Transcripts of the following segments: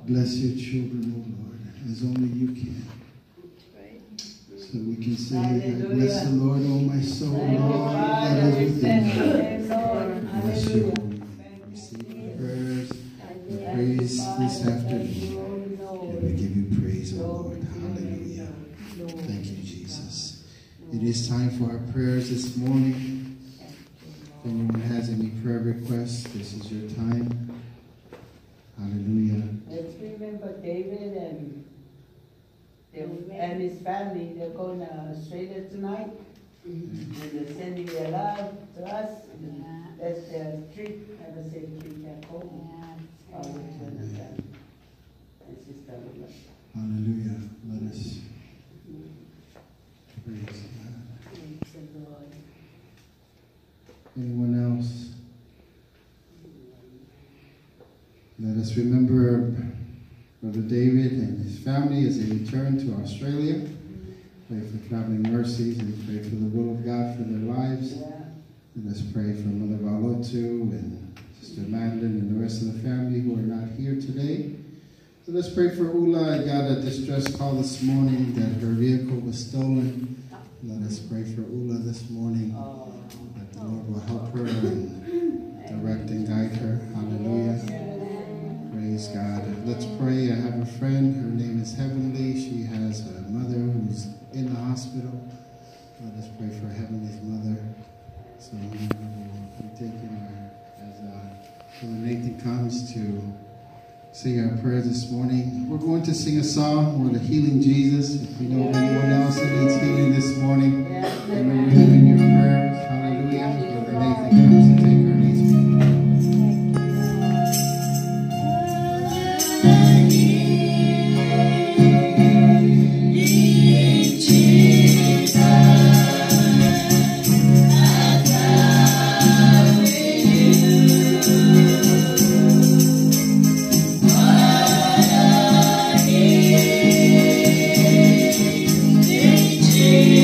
Bless your children, O Lord, as only you can. So we can say, bless the Lord, O my soul, Lord, that is within me. Bless your holy name. Receive the prayers and praise this afternoon. And we give you praise, O Lord. Hallelujah. Thank you, Jesus. It is time for our prayers this morning. If anyone has any prayer requests, this is your time. Hallelujah. Let's remember David and his family. They're going to Australia tonight. And they're sending their love to us. That's their trip. Have a safe trip back home. Hallelujah. Let us praise God. Anyone else? Let us remember Brother David and his family as they return to Australia. Pray for traveling mercies and pray for the will of God for their lives. Let us pray for Mother Valotu and Sister Madeline and the rest of the family who are not here today. So let's pray for Ula. I got a distress call this morning that her vehicle was stolen. Let us pray for Ula this morning, that the Lord will help her and direct and guide her. Hallelujah. Praise God. Let's pray. I have a friend. Her name is Heavenly. She has a mother who's in the hospital. Let us pray for Heavenly's mother. So we'll be taking her as Brother Nathan comes to sing our prayers this morning. We're going to sing a song. We're the Healing Jesus. If you know of anyone else that needs healing this morning, remember them in your prayers. Hallelujah. Brother Nathan comes to take our needs.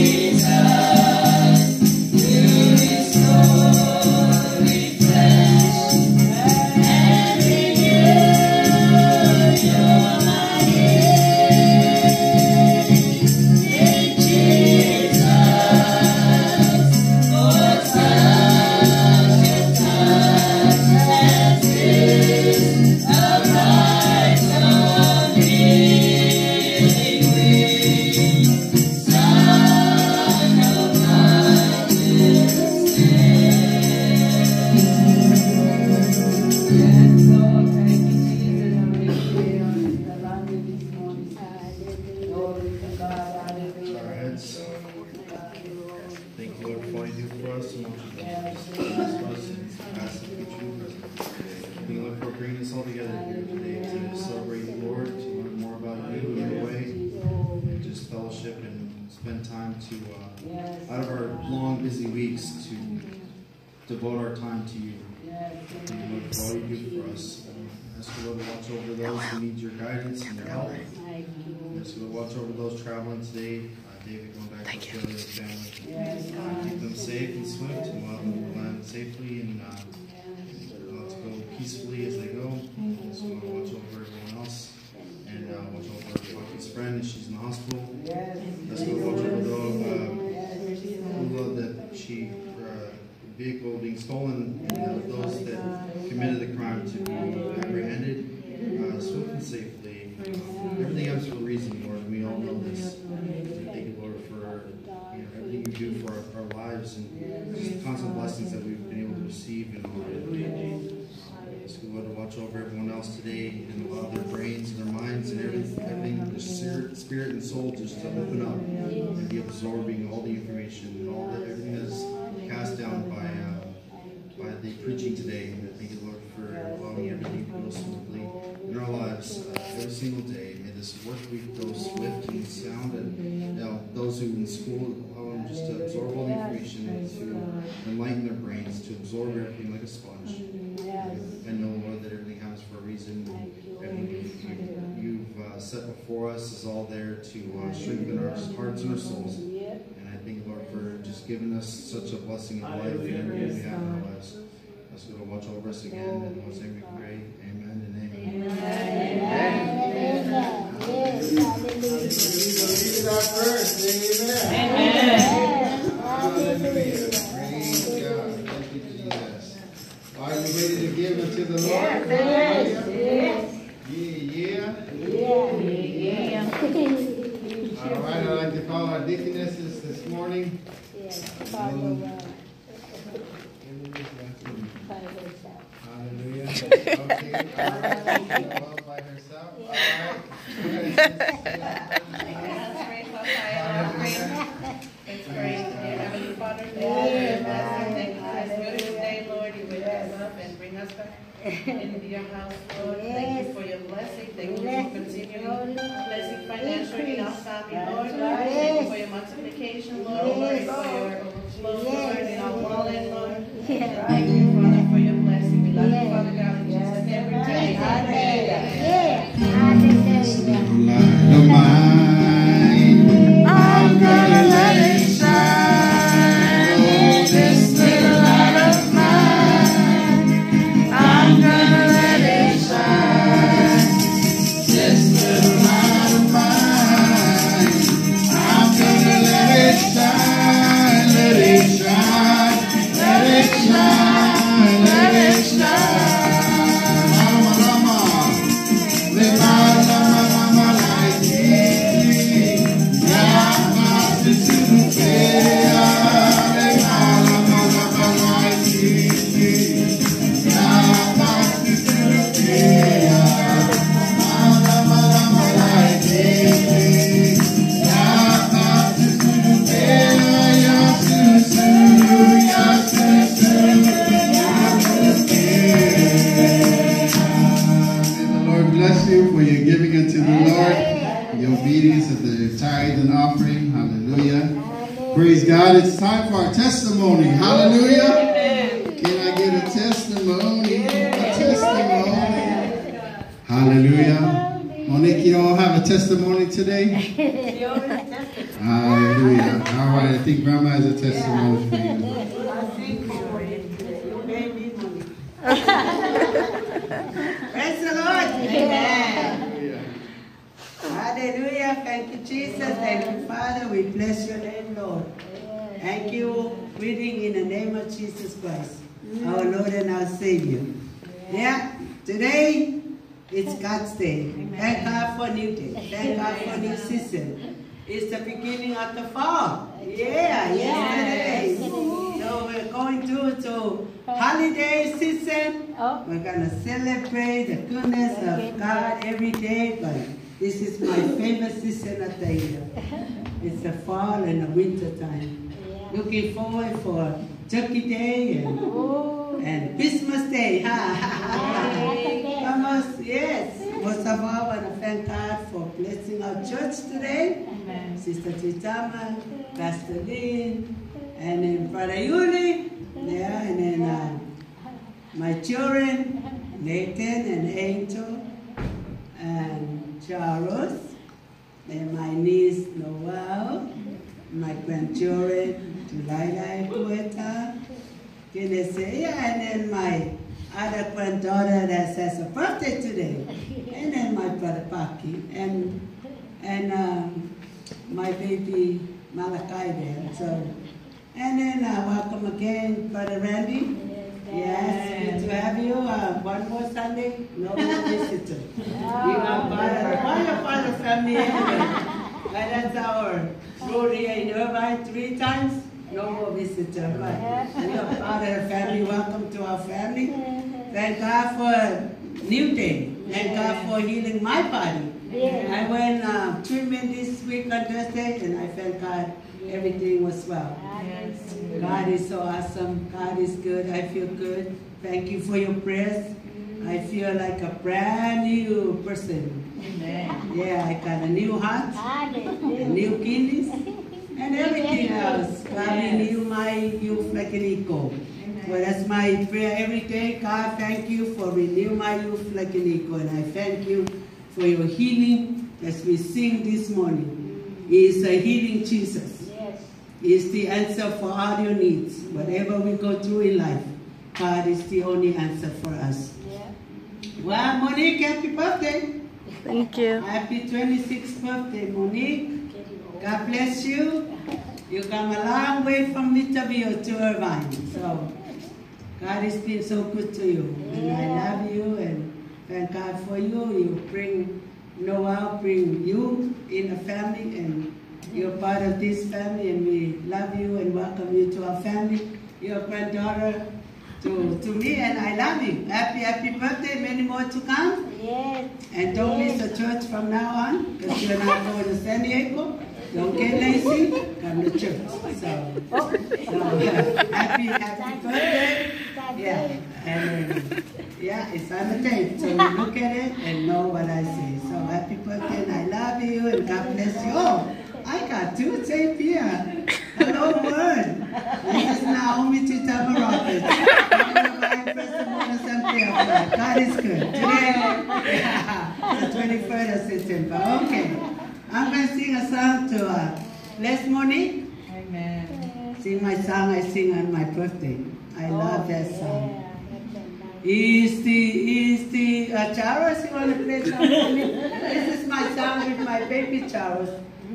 Jesus, you restore. Devote our time to you. Thank you, Lord, for all you do for us. Ask you, Lord, to watch over those who need your guidance and your help. Ask you, Lord, watch over those traveling today. David going back to Australia with his family. Keep them safe and swift and allow them to land safely and to go peacefully as they go. Ask you, Lord, to watch over everyone else and watch over Bucky's friend as she's in the hospital. Ask you, Lord, watch over that she vehicle being stolen, and those that committed the crime to be apprehended swiftly and safely. Everything happens for a reason, Lord, and we all know this. Thank you, Lord, for everything you do for our lives and just the constant blessings that we've been able to receive in our life. Ask you, Lord, to watch over everyone else today and allow their brains and their minds and everything, their spirit and soul just to open up and be absorbing all the information and everything that's cast down by the preaching today. And thank you, Lord, for allowing everything to go smoothly in our lives every single day. May this work week go swift and sound, and those who in school, allow them just to absorb all the information and to enlighten their brains, to absorb everything like a sponge. And know, Lord, that everything happens for a reason. Everything you've set before us is all there to strengthen our hearts and our souls. Thank you, Lord, for just giving us such a blessing of life and everything we have in our lives. Ask you to watch over us again, and in His name we pray. Amen and amen. Hallelujah. Praise God. Thank you, Jesus. Are you ready to give unto the Lord? Yes. Yeah. All right, I'd like to call our deaconesses this morning. Hallelujah. Okay. All right. By herself. All right. Let's pray. Dear Heavenly Father, thank you for this beautiful day, Lord. You wake us up and bring us back into your house, Lord. Thank you for your blessing. Thank you for continuing blessing financially in our family, Lord. Thank you for your multiplication, Lord. Thank you for your overflow, Lord, in our wallet, Lord. Thank you, Father, for your blessing. We love you, Father God, in Jesus' name we pray. I'm gonna let it shine. Oh, this little light of mine. I'm gonna let it shine. This little light of mine. I'm gonna let it shine. Let it shine. Let it shine. Let it shine. Mama. Let my light be. Praise God. It's time for our testimony. Hallelujah. Can I get a testimony? A testimony. Hallelujah. Monique, you all have a testimony today? Hallelujah. All right. I think Grandma has a testimony for you. Praise the Lord. Amen. Hallelujah. Thank you, Jesus. Thank you, Father. We bless your name, Lord. Thank you. Reading in the name of Jesus Christ, our Lord and our Savior. Yeah. Today, it's God's day. Thank God for new day. Thank God for new season. It's the beginning of the fall. Yeah, yesterday. So So we're going to holiday season. We're going to celebrate the goodness of God every day, but this is my favorite season of the year. It's the fall and the winter time. Looking forward for Turkey Day and Christmas Day. Almost, yes. Most of all, I want to thank God for blessing our church today. Amen. Sister Chitama, Pastor Lynn, and then Brother Yuli, yeah, and then my children, Nathan and Angel, and Charles, and my niece Noel, my grandchildren, Tulaila Kueta, Kinesia, and then my other granddaughter that has a birthday today, and then my brother Paki, and my baby Malachi there. So, and then welcome again, Brother Randy. Yes, good to have you. One more Sunday, no more visitor. You are part of the family anyway. And that's our rule here in Irvine, 3 times. No more visitor, but you're part of the family. Welcome to our family. Thank God for a new day. Thank God for healing my body. I went treatment this week on Thursday, and I thank God everything was well. God is so awesome. God is good. I feel good. Thank you for your prayers. I feel like a brand new person. Amen. Yeah, I got a new heart, a new kidneys, and everything else. God renew my youth like an eagle. Well, that's my prayer every day. God, thank you for renew my youth like an eagle. And I thank you for your healing as we sing this morning. He is a healing Jesus. Yes. He is the answer for all your needs. Whatever we go through in life, God is the only answer for us. Yeah. Well, Monique, happy birthday. Thank you. Happy 26th birthday, Monique. God bless you. You come a long way from Victorville to Irvine. So God has been so good to you. And I love you and thank God for you. You bring Noah, bring you in the family, and you're part of this family, and we love you and welcome you to our family. You're a granddaughter to me, and I love you. Happy birthday, many more to come. Yes. And don't miss the church from now on, because you're not going to San Diego. Don't get lazy, come to church. So happy birthday. Yeah, and it's on the tape, so you look at it and know what I say. So happy birthday, and I love you, and God bless you. Oh, I got 2 tape here. Hello, word. This is Naomi Chitama Roberts. God is good. Today, the 23rd of September. Okay. I'm going to sing a song to bless Monique. Amen. Sing my song I sing on my birthday. I love that song. Is the Charles, you want to play something for me? This is my song with my baby Charles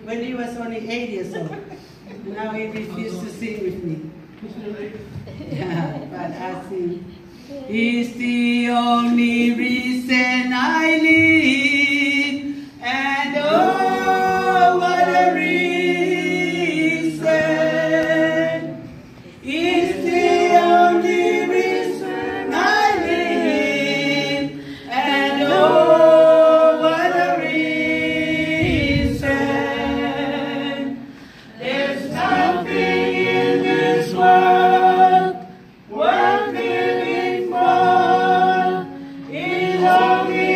when he was only 8 years old. Now he refused to sing with me. Yeah, but I sing. Is the only reason I live, and oh, what a reason! Is the only reason I live, and oh, what a reason! There's nothing in this world worth living for. It's only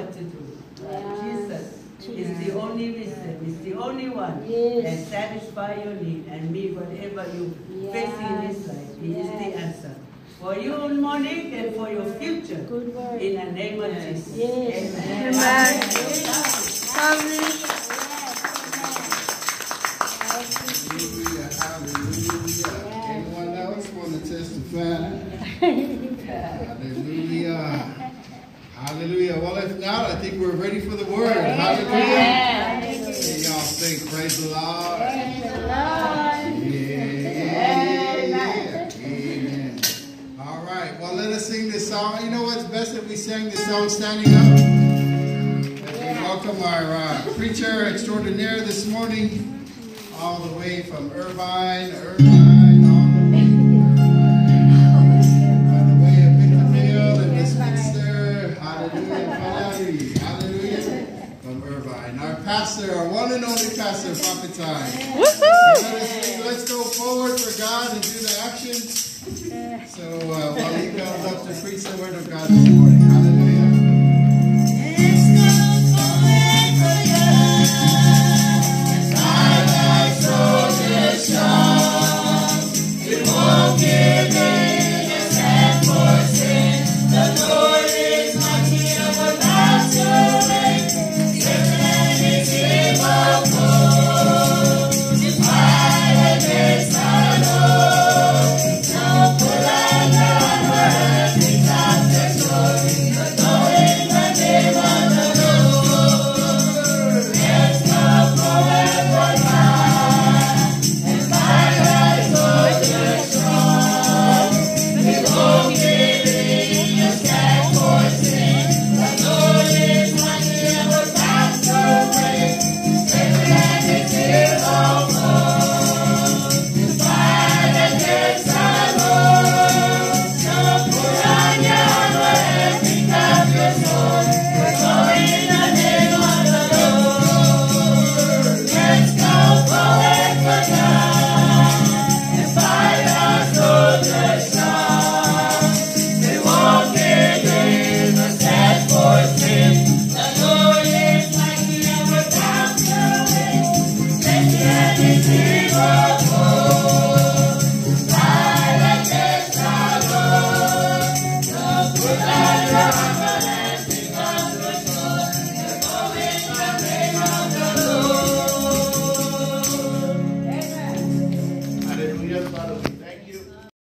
what to do. Jesus is the only wisdom, is the only one Yes. that satisfy your need and meet whatever you facing in this life. He is the answer. For you, Monique, and for your future. Good word. In the name of Jesus. Yes. Amen. Family. Hallelujah, hallelujah. Anyone else want to testify? Hallelujah. Hallelujah. Well, if not, I think we're ready for the word. Hallelujah. Can y'all sing praise the Lord? Praise the Lord. Amen. All right. Well, let us sing this song. You know what's best if we sang this song standing up? As we welcome our preacher extraordinaire this morning, all the way from Irvine, all the way of Victorville and Westminster. Hallelujah, hallelujah, from Irvine. Our pastor, our one and only pastor, Prophet Time. Let's go forward for God and do the actions. So while he comes up to preach the word of God this morning. Hallelujah. Father, we